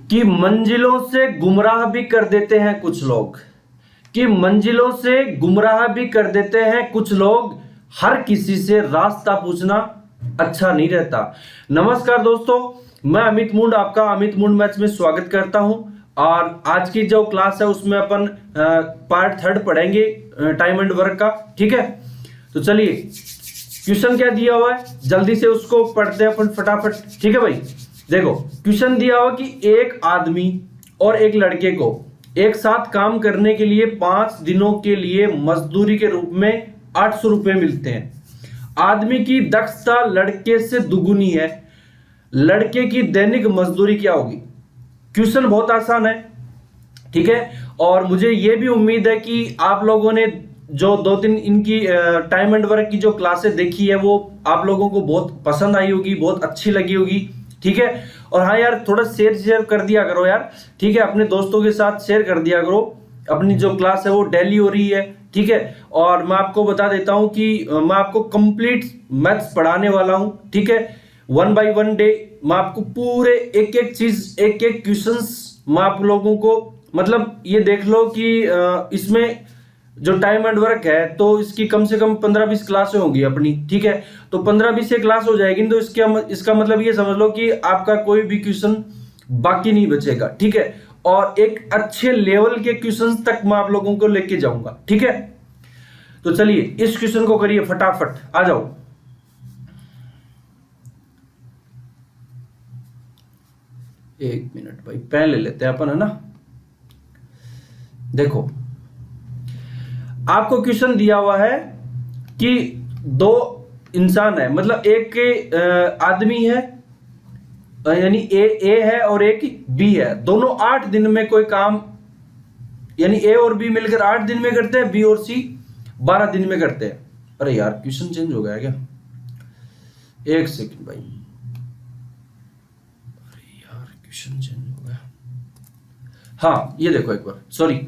कि मंजिलों से गुमराह भी कर देते हैं कुछ लोग, कि मंजिलों से गुमराह भी कर देते हैं कुछ लोग, हर किसी से रास्ता पूछना अच्छा नहीं रहता। नमस्कार दोस्तों, मैं अमित मुंड आपका अमित मुंड मैथ्स में स्वागत करता हूं। और आज की जो क्लास है उसमें अपन पार्ट 3 पढ़ेंगे टाइम एंड वर्क का। ठीक है, तो चलिए क्वेश्चन क्या दिया हुआ है जल्दी से उसको पढ़ते हैं अपन फटाफट। ठीक है भाई, देखो क्वेश्चन दिया हुआ कि एक आदमी और एक लड़के को एक साथ काम करने के लिए 5 दिनों के लिए मजदूरी के रूप में 800 रुपए मिलते हैं। आदमी की दक्षता लड़के से दुगुनी है, लड़के की दैनिक मजदूरी क्या होगी। क्वेश्चन बहुत आसान है, ठीक है। और मुझे यह भी उम्मीद है कि आप लोगों ने जो 2-3 इनकी टाइम एंड वर्क की जो क्लासें देखी है वो आप लोगों को बहुत पसंद आई होगी, बहुत अच्छी लगी होगी। ठीक है, और हाँ यार थोड़ा शेयर कर दिया करो यार, ठीक है, अपने दोस्तों के साथ शेयर कर दिया करो। अपनी जो क्लास है वो डेली हो रही है, ठीक है। और मैं आपको बता देता हूं कि मैं आपको कंप्लीट मैथ्स पढ़ाने वाला हूं, ठीक है। 1 by 1 डे मैं आपको पूरे एक एक चीज, एक एक क्वेश्चंस मैं आप लोगों को, मतलब ये देख लो कि इसमें जो टाइम एंड वर्क है तो इसकी कम से कम 15-20 क्लासें होंगी अपनी। ठीक है, तो 15-20 से क्लास हो जाएगी तो इसका मतलब ये समझ लो कि आपका कोई भी क्वेश्चन बाकी नहीं बचेगा। ठीक है, और एक अच्छे लेवल के क्वेश्चंस तक मैं आप लोगों को लेके जाऊंगा। ठीक है, तो चलिए इस क्वेश्चन को करिए फटाफट, आ जाओ। एक मिनट भाई, पेन ले लेते हैं अपन, है ना। देखो आपको क्वेश्चन दिया हुआ है कि 2 इंसान है, मतलब एक आदमी है, यानी ए है और एक बी है। दोनों 8 दिन में कोई काम, यानी ए और बी मिलकर 8 दिन में करते हैं, बी और सी 12 दिन में करते हैं। अरे यार क्वेश्चन चेंज हो गया क्या? एक सेकंड भाई, अरे यार क्वेश्चन चेंज हो गया। हाँ ये देखो एक बार, सॉरी।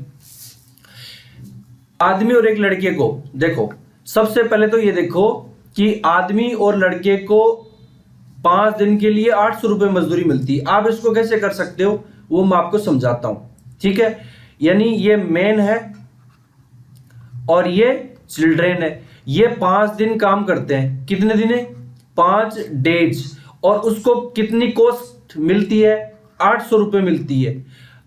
आदमी और एक लड़के को, देखो सबसे पहले तो ये देखो कि आदमी और लड़के को 5 दिन के लिए 800 रुपए मजदूरी मिलती है। आप इसको कैसे कर सकते हो वो मैं आपको समझाता हूं, ठीक है। यानी ये मैन है और ये चिल्ड्रेन है, ये 5 दिन काम करते हैं। कितने दिन है? 5 डेज। और उसको कितनी कॉस्ट मिलती है? 800 रुपए मिलती है।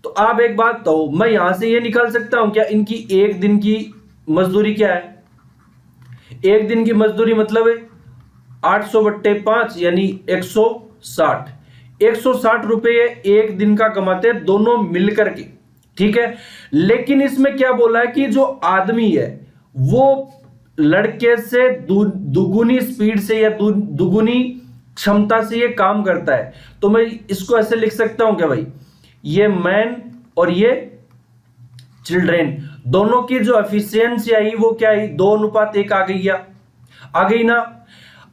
तो आप एक बात तो मैं यहां से ये निकाल सकता हूं क्या, इनकी एक दिन की मजदूरी क्या है? एक दिन की मजदूरी मतलब है 800/5 यानी 160। 160 रुपए एक दिन का कमाते हैं दोनों मिलकर के, ठीक है। लेकिन इसमें क्या बोला है कि जो आदमी है वो लड़के से दुगुनी स्पीड से या दुगुनी क्षमता से ये काम करता है। तो मैं इसको ऐसे लिख सकता हूं क्या भाई, ये मैन और ये चिल्ड्रेन, दोनों की जो एफिशिएंसी आई वो क्या आई? 2:1 आ गई ना।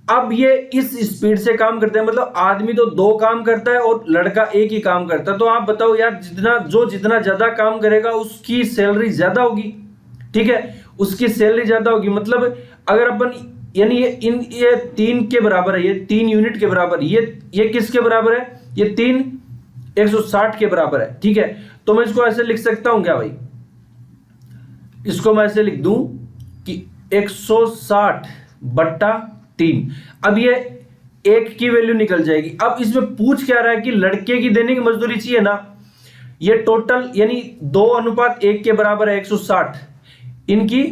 अब ये इस स्पीड से काम करते हैं, मतलब आदमी तो 2 काम करता है और लड़का 1 ही काम करता है। तो आप बताओ यार, जितना ज्यादा काम करेगा उसकी सैलरी ज्यादा होगी, ठीक है, उसकी सैलरी ज्यादा होगी। मतलब अगर अपन, यानी ये 3 के बराबर है, ये 3 यूनिट के बराबर, ये किसके बराबर है? ये 3 160 के बराबर है, ठीक है। तो मैं इसको ऐसे लिख सकता हूं क्या भाई, इसको मैं ऐसे लिख दूं कि 160/3। अब ये 1 की वैल्यू निकल जाएगी। अब इसमें पूछ क्या रहा है कि लड़के की दैनिक मजदूरी चाहिए ना। ये टोटल यानी 2:1 के बराबर है 160 इनकी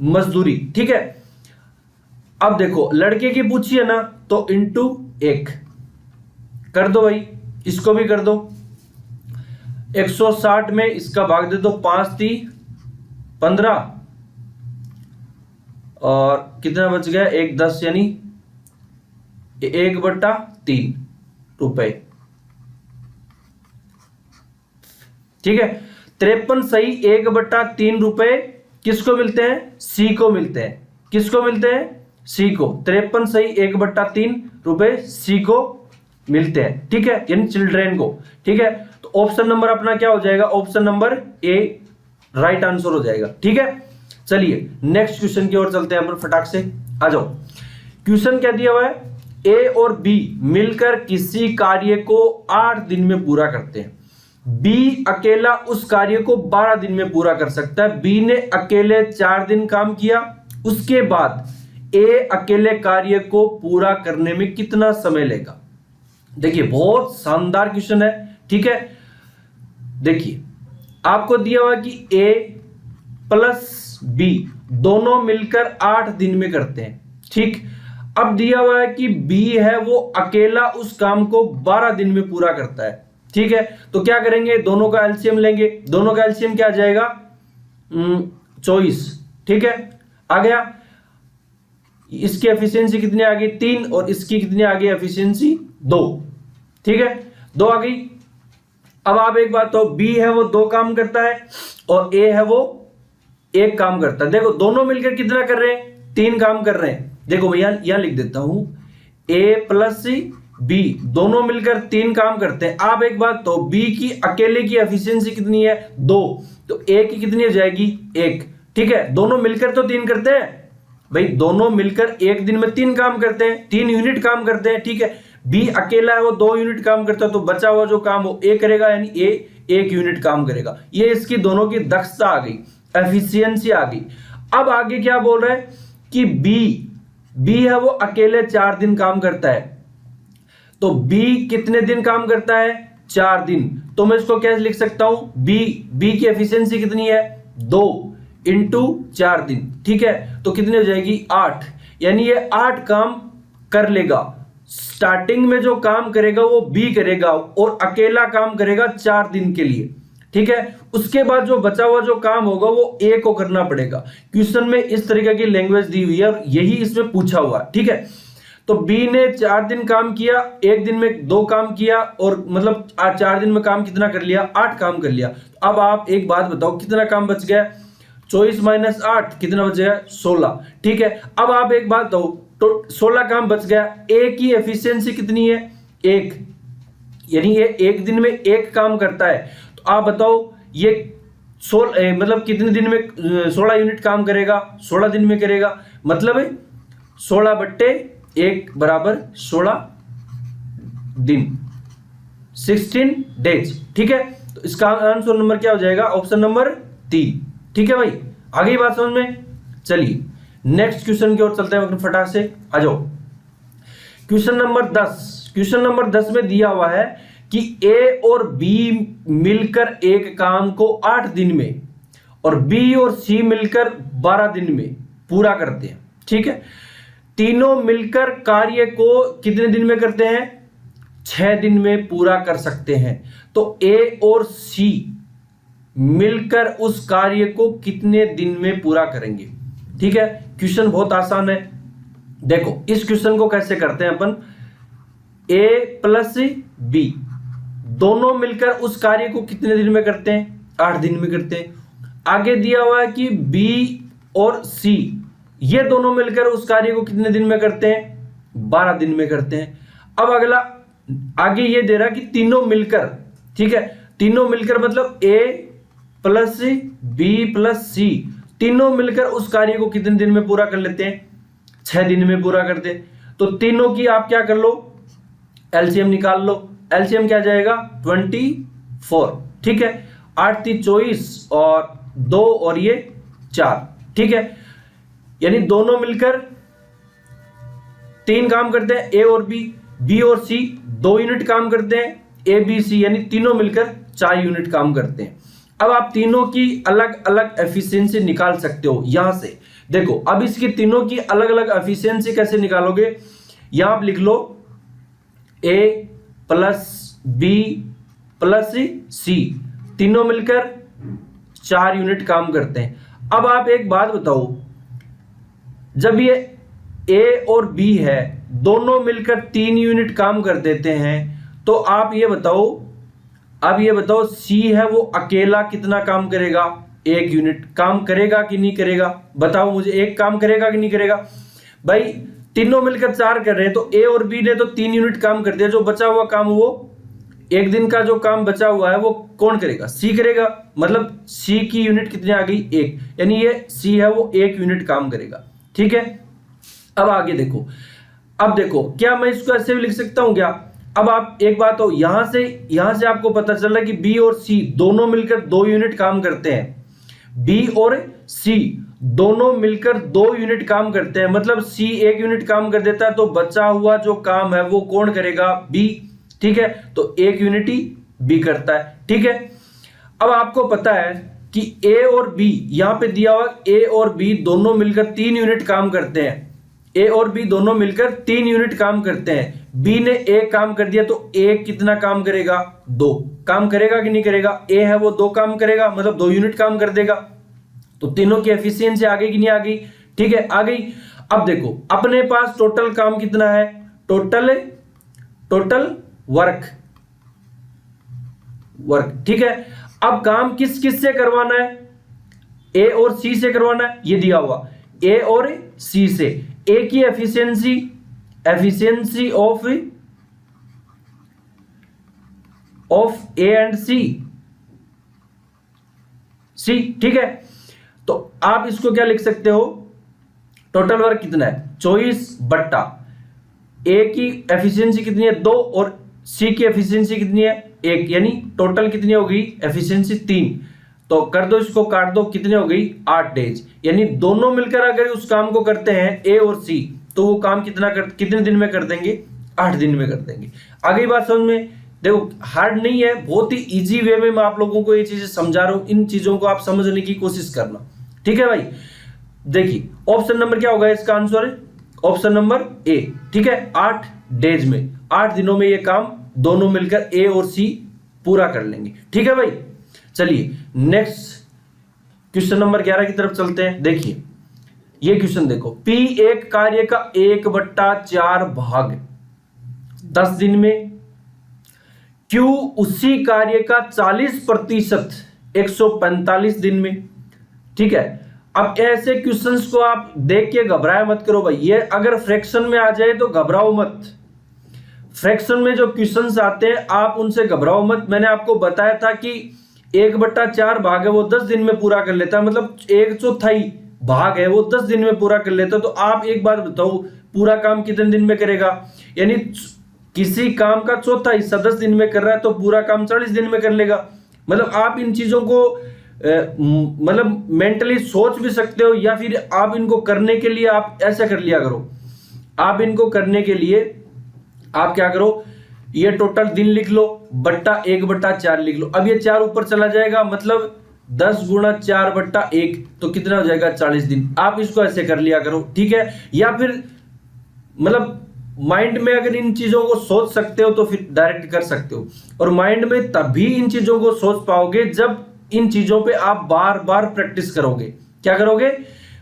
मजदूरी, ठीक है। अब देखो लड़के की पूछी है ना, तो इंटू 1 कर दो भाई, इसको भी कर दो। 160 में इसका भाग दे दो, 5×3 15 और कितना बच गया? 1×10 यानी 1/3 रुपए, ठीक है। 53 सही 1/3 रुपए किसको मिलते हैं? सी को मिलते हैं। किसको मिलते हैं? सी को। 53 सही 1/3 रुपए सी को मिलते हैं, ठीक है, यानी चिल्ड्रेन को, ठीक है। तो ऑप्शन नंबर अपना क्या हो जाएगा? Option number A right answer हो जाएगा, ठीक है। चलिए नेक्स्ट क्वेश्चन की ओर चलते हैं अपन फटाक से, आ जाओ। क्वेश्चन क्या दिया हुआ है? ए और बी मिलकर किसी कार्य को 8 दिन में पूरा करते हैं। बी अकेला उस कार्य को 12 दिन में पूरा कर सकता है। बी ने अकेले 4 दिन काम किया, उसके बाद ए अकेले कार्य को पूरा करने में कितना समय लेगा। देखिए बहुत शानदार क्वेश्चन है, ठीक है। देखिए आपको दिया हुआ कि ए प्लस बी दोनों मिलकर 8 दिन में करते हैं, ठीक। अब दिया हुआ है कि बी है वो अकेला उस काम को 12 दिन में पूरा करता है, ठीक है। तो क्या करेंगे, दोनों का एलसीएम लेंगे। दोनों का एलसीएम क्या आ जाएगा, 24, ठीक है। आ गया, इसकी एफिशिएंसी कितनी आ गई 3 और इसकी कितनी आ गई एफिशिएंसी 2, ठीक है, 2 आ गई। अब आप एक बात तो, बी है वो 2 काम करता है और ए है वो 1 काम करता है। देखो दोनों मिलकर कितना कर रहे हैं, 3 काम कर रहे हैं। देखो मैं यहां लिख देता हूं, ए प्लस बी दोनों मिलकर 3 काम करते हैं। आप एक बात तो, बी की अकेले की एफिशिएंसी कितनी है 2, तो ए की कितनी हो जाएगी 1, ठीक है। दोनों मिलकर तो 3 करते हैं भाई, दोनों मिलकर एक दिन में 3 काम करते हैं, 3 यूनिट काम करते हैं, ठीक है। बी अकेला है वो 2 यूनिट काम करता है, तो बचा हुआ जो काम वो ए करेगा, यानी ए 1 यूनिट काम करेगा। ये इसकी दोनों की दक्षता आ गई, एफिशिएंसी आ गई। अब आगे क्या बोल रहा है कि बी है वो अकेले 4 दिन काम करता है, तो बी कितने दिन काम करता है 4 दिन। तो मैं इसको कैसे लिख सकता हूं, बी की एफिशिएंसी कितनी है 2 इंटू 4 दिन, ठीक है। तो कितनी हो जाएगी 8, यानी ये 8 काम कर लेगा। स्टार्टिंग में जो काम करेगा वो बी करेगा और अकेला काम करेगा 4 दिन के लिए, ठीक है। उसके बाद जो बचा हुआ जो काम होगा वो ए को करना पड़ेगा। क्वेश्चन में इस तरीके की लैंग्वेज दी हुई है और यही इसमें पूछा हुआ है, ठीक है। तो बी ने 4 दिन काम किया, एक दिन में 2 काम किया, और मतलब 4 दिन में काम कितना कर लिया 8 काम कर लिया। अब आप एक बात बताओ कितना काम बच गया, 24 माइनस 8 कितना बच गया 16, ठीक है। अब आप एक बात बताओ, तो 16 काम बच गया। ए की एफिशिएंसी कितनी है 1, यानी ये एक दिन में 1 काम करता है। तो आप बताओ ये 16 मतलब कितने दिन में 16 यूनिट काम करेगा, 16 दिन में करेगा, मतलब 16/1 बराबर 16 दिन, 16 डेज, ठीक है। तो इसका आंसर नंबर क्या हो जाएगा, ऑप्शन नंबर 3, ठीक है भाई। आ गई बात समझ में। चलिए नेक्स्ट क्वेश्चन की ओर चलते हैं, फटाक से आ जाओ। क्वेश्चन नंबर 10 में दिया हुआ है कि ए और बी मिलकर एक काम को 8 दिन में और बी और सी मिलकर 12 दिन में पूरा करते हैं, ठीक है। तीनों मिलकर कार्य को कितने दिन में करते हैं 6 दिन में पूरा कर सकते हैं। तो ए और सी मिलकर उस कार्य को कितने दिन में पूरा करेंगे, ठीक है। क्वेश्चन बहुत आसान है। देखो इस क्वेश्चन को कैसे करते हैं अपन, ए प्लस बी दोनों मिलकर उस कार्य को कितने दिन में करते हैं 8 दिन में करते हैं। आगे दिया हुआ है कि बी और सी ये दोनों मिलकर उस कार्य को कितने दिन में करते हैं 12 दिन में करते हैं। अब अगला आगे ये दे रहा है कि तीनों मिलकर, ठीक है, तीनों मिलकर मतलब ए प्लस बी प्लस सी तीनों मिलकर उस कार्य को कितने दिन में पूरा कर लेते हैं 6 दिन में पूरा करते हैं। तो तीनों की आप क्या कर लो एलसीएम निकाल लो, एलसीएम क्या जाएगा 24, ठीक है। 8 3 24 और 2 और ये 4, ठीक है। यानी दोनों मिलकर 3 काम करते हैं, ए और बी और सी 2 यूनिट काम करते हैं, ए बी सी यानी तीनों मिलकर 4 यूनिट काम करते हैं। अब आप तीनों की अलग अलग एफिशिएंसी निकाल सकते हो यहां से। देखो अब इसकी तीनों की अलग अलग एफिशिएंसी कैसे निकालोगे, यहां आप लिख लो ए प्लस बी प्लस सी तीनों मिलकर 4 यूनिट काम करते हैं। अब आप एक बात बताओ, जब ये ए और बी है दोनों मिलकर 3 यूनिट काम कर देते हैं, तो आप ये बताओ, अब ये बताओ सी है वो अकेला कितना काम करेगा 1 यूनिट काम करेगा कि नहीं करेगा, बताओ मुझे, 1 काम करेगा कि नहीं करेगा। भाई तीनों मिलकर 4 कर रहे हैं, तो ए और बी ने तो 3 यूनिट काम कर दिया, जो बचा हुआ काम वो 1 दिन का जो काम बचा हुआ है वो कौन करेगा सी करेगा, मतलब सी की यूनिट कितनी आ गई 1, यानी ये सी है वो 1 यूनिट काम करेगा, ठीक है। अब आगे देखो, अब देखो क्या मैं इसको ऐसे भी लिख सकता हूं क्या अब आप एक बात हो, यहां से आपको पता चल रहा है कि बी और सी दोनों मिलकर 2 यूनिट काम करते हैं। बी और सी दोनों मिलकर 2 यूनिट काम करते हैं, मतलब सी 1 यूनिट काम कर देता है तो बचा हुआ जो काम है वो कौन करेगा? बी। ठीक है, तो 1 यूनिट ही बी करता है। ठीक है, अब आपको पता है कि ए और बी, यहां पे दिया हुआ ए और बी दोनों मिलकर 3 यूनिट काम करते हैं। ए और बी दोनों मिलकर 3 यूनिट काम करते हैं। बी ने 1 काम कर दिया तो ए कितना काम करेगा? 2 काम करेगा कि नहीं करेगा? ए है वो 2 काम करेगा, मतलब 2 यूनिट काम कर देगा। तो तीनों की एफिशिएंसी आ गई कि नहीं आ गई? ठीक है, आ गई। अब देखो अपने पास टोटल काम कितना है? Total work. ठीक है, अब काम किस किस से करवाना है? ए और सी से करवाना है, ये दिया हुआ ए और सी से। ए की एफिशिएंसी ऑफ ए एंड सी। ठीक है, तो आप इसको क्या लिख सकते हो? टोटल वर्क कितना है? 24 बट्टा ए की एफिशिएंसी कितनी है? 2 और सी की एफिशिएंसी कितनी है? 1, यानी टोटल कितनी हो गई? एफिशिएंसी 3। तो कर दो, इसको काट दो, कितनी हो गई? 8 डेज। यानी दोनों मिलकर अगर उस काम को करते हैं ए और सी, तो वो काम कितने दिन में कर देंगे? 8 दिन में कर देंगे। आ गई बात समझ में? देखो हार्ड नहीं है, बहुत ही इजी वे में मैं आप लोगों को ये चीजें समझा रहा हूं। इन चीजों को आप समझने की कोशिश करना। ठीक है भाई, देखिए ऑप्शन नंबर क्या होगा इसका आंसर? Option number A. ठीक है, 8 डेज में, 8 दिनों में ये काम दोनों मिलकर ए और सी पूरा कर लेंगे। ठीक है भाई, चलिए नेक्स्ट क्वेश्चन नंबर 11 की तरफ चलते हैं। देखिए ये क्वेश्चन देखो, पी एक कार्य का 1/4 भाग 10 दिन में, क्यू उसी कार्य का 40% 145 दिन में। ठीक है, अब ऐसे क्वेश्चंस को आप देख के घबराए मत करो भाई। ये अगर फ्रैक्शन में आ जाए तो घबराओ मत। फ्रैक्शन में जो क्वेश्चंस आते हैं आप उनसे घबराओ मत। मैंने आपको बताया था कि 1/4 भाग है वो 10 दिन में पूरा कर लेता है, मतलब 1/4 भाग है वो 10 दिन में पूरा कर लेता है। तो आप एक बात बताओ, पूरा काम कितने दिन में करेगा? यानी किसी काम का चौथा हिस्सा 10 दिन में कर रहा है तो पूरा काम 40 दिन में कर लेगा। मतलब आप इन चीजों को मतलब मेंटली सोच भी सकते हो, या फिर आप इनको करने के लिए आप ऐसा कर लिया करो। आप इनको करने के लिए आप क्या करो, ये टोटल दिन लिख लो बट्टा 1/4 लिख लो। अब ये 4 ऊपर चला जाएगा, मतलब 10 × 4/1, तो कितना हो जाएगा? 40 दिन। आप इसको ऐसे कर लिया करो। ठीक है, या फिर मतलब माइंड में अगर इन चीजों को सोच सकते हो तो फिर डायरेक्ट कर सकते हो। और माइंड में तभी इन चीजों को सोच पाओगे जब इन चीजों पे आप बार बार प्रैक्टिस करोगे। क्या करोगे?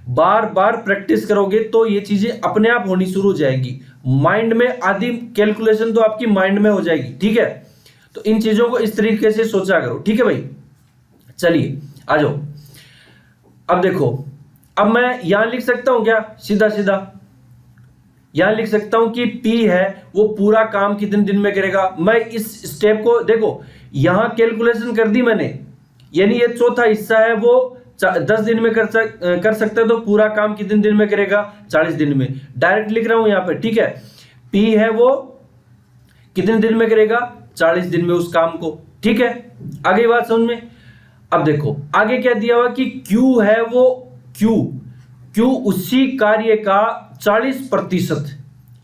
बार बार प्रैक्टिस करोगे तो ये चीजें अपने आप होनी शुरू हो जाएगी। माइंड में आधी कैलकुलेशन तो आपकी माइंड में हो जाएगी। ठीक है, तो इन चीजों को इस तरीके से सोचा करो। ठीक है भाई, चलिए आ जाओ। अब देखो, अब मैं यहां लिख सकता हूं क्या? सीधा सीधा यहां लिख सकता हूं कि P है वो पूरा काम कितने दिन में करेगा। मैं इस स्टेप को देखो, यहां कैलकुलेशन कर दी मैंने, यानी ये चौथा हिस्सा है वो 10 दिन में कर सकता है, तो पूरा काम कितने दिन में करेगा? 40 दिन में। डायरेक्ट लिख रहा हूं यहां पे। ठीक है, P है वो कितने दिन में करेगा? 40 दिन में उस काम को। ठीक है, आगे बात समझ में? अब देखो आगे क्या दिया हुआ कि Q है वो Q उसी कार्य का 40%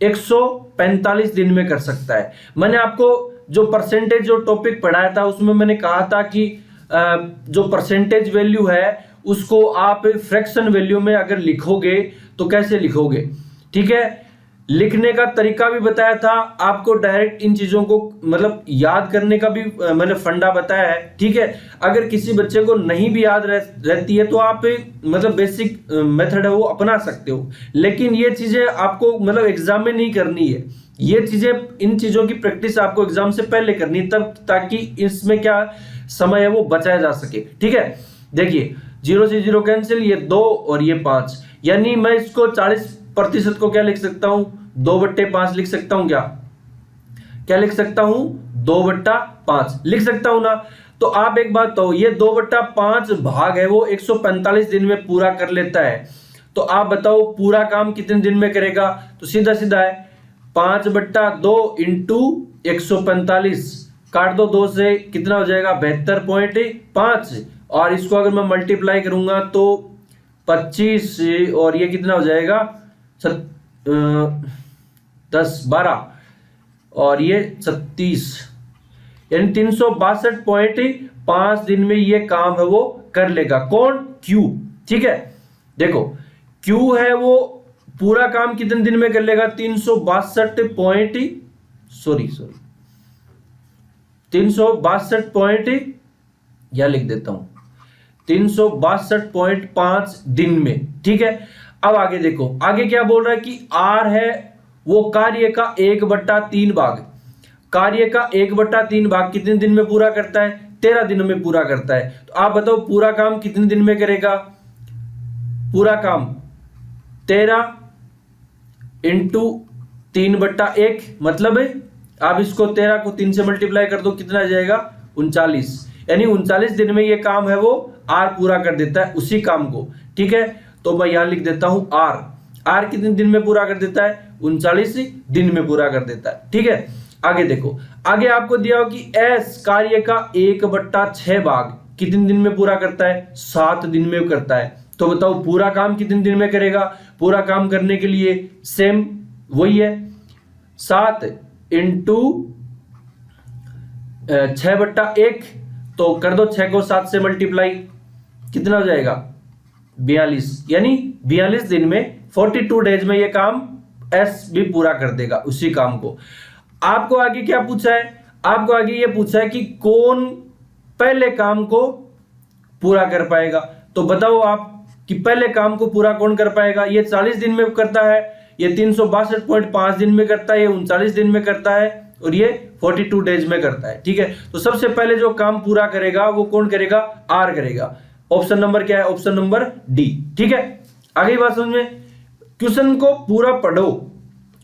145 दिन में कर सकता है। मैंने आपको जो परसेंटेज जो टॉपिक पढ़ाया था उसमें मैंने कहा था कि जो परसेंटेज वैल्यू है उसको आप फ्रैक्शन वैल्यू में अगर लिखोगे तो कैसे लिखोगे। ठीक है, लिखने का तरीका भी बताया था आपको, डायरेक्ट इन चीजों को मतलब याद करने का भी मैंने फंडा बताया है। ठीक है, अगर किसी बच्चे को नहीं भी याद रहती है तो आप मतलब बेसिक मेथड है वो अपना सकते हो, लेकिन ये चीजें आपको मतलब एग्जाम में नहीं करनी है। ये चीजें, इन चीजों की प्रैक्टिस आपको एग्जाम से पहले करनी है, तब ताकि इसमें क्या समय है वो बचाया जा सके। ठीक है, देखिए 0 से 0 कैंसिल, ये 2 और ये 5, यानी मैं इसको 40% को क्या लिख सकता हूं? 2/5 लिख सकता हूं। क्या लिख सकता हूं? 2/5 लिख सकता हूं ना। तो आप एक बात तो, ये 2/5 भाग है वो 145 दिन में पूरा कर लेता है। तो आप बताओ पूरा काम कितने दिन में करेगा? तो सीधा सीधा है 5/2 × 145 काट दो 2 से, कितना हो जाएगा 72.5, और इसको अगर मैं मल्टीप्लाई करूंगा तो 25 और ये कितना हो जाएगा 10 12 और ये 36, यानी 362.5 दिन में ये काम है वो कर लेगा। कौन? क्यू। ठीक है, देखो क्यू है वो पूरा काम कितने दिन में कर लेगा? 362 या लिख देता हूं 362.5 दिन में। ठीक है, अब आगे देखो, आगे क्या बोल रहा है कि आर है वो कार्य का 1/3 भाग, कार्य का 1/3 भाग कितने दिन में पूरा करता है? 13 दिनों में पूरा करता है। तो आप बताओ पूरा काम कितने दिन में करेगा? पूरा काम 13 इंटू 3/1, मतलब आप इसको 13 को 3 से मल्टीप्लाई कर दो, कितना आ जाएगा 39, यानी 39 दिन में ये काम है वो आर पूरा कर देता है उसी काम को। ठीक है, तो मैं यहां लिख देता हूं आर कितने दिन में पूरा कर देता है? 39 दिन में पूरा कर देता है। ठीक है, आगे देखो, आगे आपको दिया हो कि एस कार्य का 1/6 भाग कितने दिन में पूरा करता है? 7 दिन में करता है। तो बताओ पूरा काम कितने दिन में करेगा? पूरा काम करने के लिए सेम वही है, 7 इंटू 6/1, तो कर दो 6 को 7 से मल्टीप्लाई, कितना हो जाएगा 42, यानी 42 दिन में 42 डेज में ये काम एस भी पूरा कर देगा उसी काम को। आपको आगे क्या पूछा है? आपको आगे ये पूछा है कि कौन पहले काम को पूरा कर पाएगा। तो बताओ आप कि पहले काम को पूरा कौन कर पाएगा? ये 40 दिन में करता है, ये 362.5 दिन में करता है, ये 39 दिन में करता है, और ये 42 डेज में करता है। ठीक है, तो सबसे पहले जो काम पूरा करेगा वो कौन करेगा? आर करेगा। ऑप्शन नंबर क्या है? Option number D. ठीक है, आगे बात समझ में। क्वेश्चन को पूरा पढ़ो,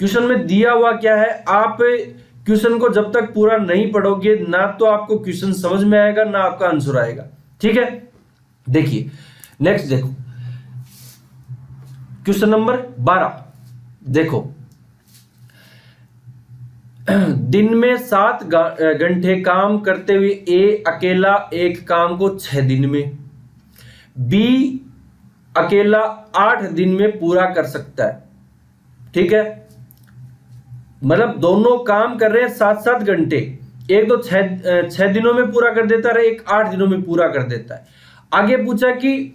क्वेश्चन में दिया हुआ क्या है, आप क्वेश्चन को जब तक पूरा नहीं पढ़ोगे ना तो आपको क्वेश्चन समझ में आएगा ना आपका आंसर आएगा। ठीक है, देखिए नेक्स्ट देखो क्वेश्चन नंबर 12, देखो दिन में 7 घंटे काम करते हुए ए अकेला एक काम को 6 दिन में, बी अकेला 8 दिन में पूरा कर सकता है। ठीक है, मतलब दोनों काम कर रहे हैं 7-7 घंटे, एक तो 6 दिनों में पूरा कर देता है, एक 8 दिनों में पूरा कर देता है। आगे पूछा कि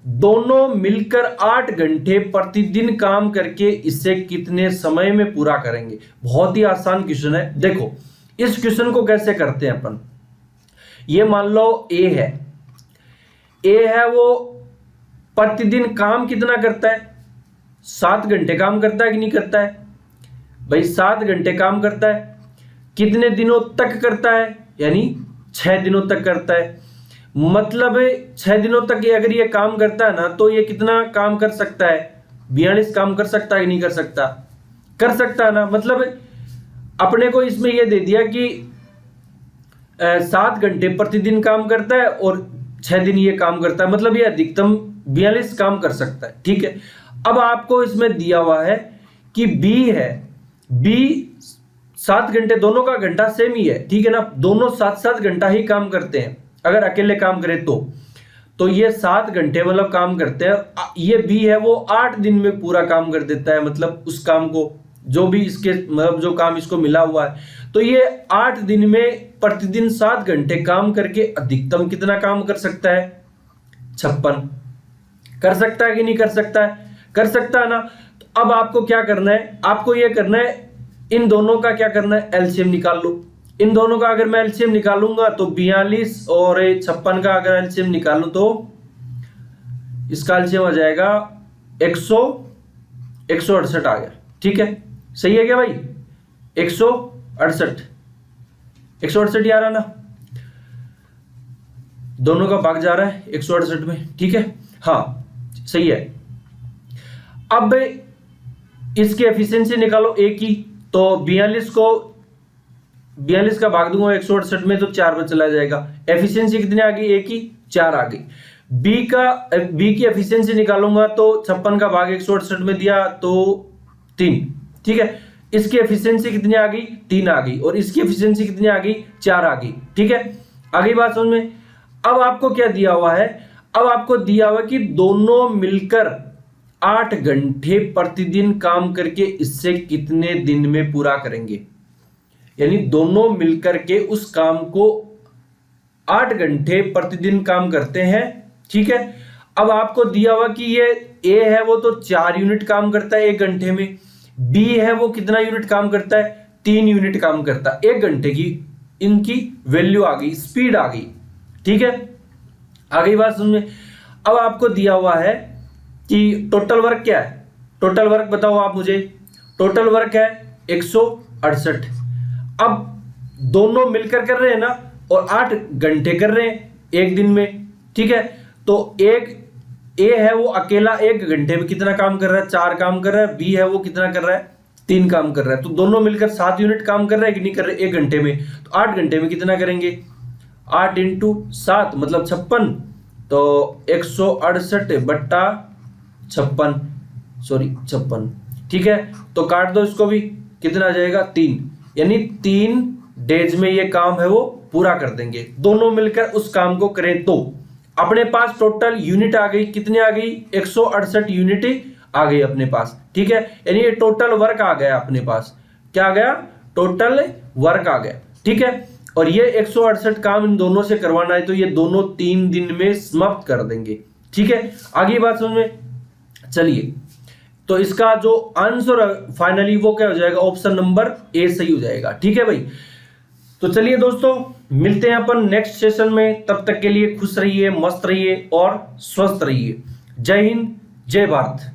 दोनों मिलकर 8 घंटे प्रतिदिन काम करके इसे कितने समय में पूरा करेंगे। बहुत ही आसान क्वेश्चन है। देखो इस क्वेश्चन को कैसे करते हैं अपन, ये मान लो ए है वो प्रतिदिन काम कितना करता है? 7 घंटे काम करता है कि नहीं करता है भाई? 7 घंटे काम करता है। कितने दिनों तक करता है? यानी 6 दिनों तक करता है। मतलब 6 दिनों तक अगर ये काम करता है ना तो ये कितना काम कर सकता है? 42 काम कर सकता है कि नहीं कर सकता? कर सकता है ना। मतलब अपने को इसमें ये दे दिया कि 7 घंटे प्रतिदिन काम करता है और 6 दिन ये काम करता है, मतलब ये अधिकतम 42 काम कर सकता है। ठीक है, अब आपको इसमें दिया हुआ है कि बी है, बी 7 घंटे, दोनों का घंटा सेम ही है। ठीक है ना, दोनों 7-7 घंटा ही काम करते हैं अगर अकेले काम करे तो ये 7 घंटे मतलब काम करते हैं। ये बी है वो 8 दिन में पूरा काम कर देता है, मतलब उस काम को जो भी इसके मतलब जो काम इसको मिला हुआ है, तो ये 8 दिन में प्रतिदिन 7 घंटे काम करके अधिकतम कितना काम कर सकता है? 56। कर सकता है कि नहीं कर सकता है? कर सकता है ना। तो अब आपको क्या करना है? आपको ये करना है, इन दोनों का क्या करना है? एलसीएम निकाल लो। इन दोनों का अगर मैं एलसीएम निकालूंगा तो 42 और 56 का अगर एलसीएम निकालूं तो इसका एलसीएम आ जाएगा 168 आ गया। ठीक है, सही है क्या भाई? 168 आ रहा ना, दोनों का भाग जा रहा है 168 में। ठीक है, हाँ सही है। अब इसकी एफिशिएंसी निकालो ए की, तो 42 का भाग दूंगा 168 में तो 4 में चला जाएगा। एफिशिएंसी कितनी आ गई? ए की 4 आ गई। बी की एफिशिएंसी निकालूंगा तो 56 का भाग 168 में दिया तो 3। ठीक है, इसकी एफिशिएंसी कितनी आ गई, 3 आ गई, और इसकी एफिशिएंसी कितनी आ गई, 4 आ गई। ठीक है, आगे बात समझ में। अब आपको क्या दिया हुआ है, अब आपको दिया हुआ कि दोनों मिलकर 8 घंटे प्रतिदिन काम करके इससे कितने दिन में पूरा करेंगे। यानी दोनों मिलकर के उस काम को 8 घंटे प्रतिदिन काम करते हैं। ठीक है, अब आपको दिया हुआ कि ये ए है वो तो 4 यूनिट काम करता है 1 घंटे में, बी है वो कितना यूनिट काम करता है, 3 यूनिट काम करता है 1 घंटे की। इनकी वैल्यू आ गई, स्पीड आ गई। ठीक है, आगे बात समझ में। अब आपको दिया हुआ है कि टोटल वर्क क्या है, टोटल वर्क बताओ आप मुझे। टोटल वर्क है 168। अब दोनों मिलकर कर रहे हैं ना, और 8 घंटे कर रहे हैं एक दिन में। ठीक है, तो एक ए है वो अकेला 1 घंटे में कितना काम कर रहा है, 4 काम कर रहा है। बी है वो कितना कर रहा है, 3 काम कर रहा है। तो दोनों मिलकर 7 यूनिट काम कर रहे हैं कि नहीं कर रहे 1 घंटे में। तो 8 घंटे में कितना करेंगे, 8 इंटू 7 मतलब 56। तो 168/56, सॉरी 56। ठीक है, तो काट दो इसको भी, कितना आ जाएगा 3। यानी 3 डेज में ये काम है वो पूरा कर देंगे, दोनों मिलकर उस काम को करें। तो अपने पास टोटल यूनिट आ गई, कितनी आ गई, 168 यूनिट आ गई अपने पास। ठीक है, यानी ये टोटल वर्क आ गया अपने पास। क्या आ गया, टोटल वर्क आ गया। ठीक है, और ये 168 काम इन दोनों से करवाना है, तो ये दोनों 3 दिन में समाप्त कर देंगे। ठीक है, आगे बात समझ में। चलिए, तो इसका जो आंसर फाइनली वो क्या हो जाएगा, ऑप्शन नंबर ए सही हो जाएगा। ठीक है भाई, तो चलिए दोस्तों, मिलते हैं अपन नेक्स्ट सेशन में। तब तक के लिए खुश रहिए, मस्त रहिए और स्वस्थ रहिए। जय हिंद, जय भारत।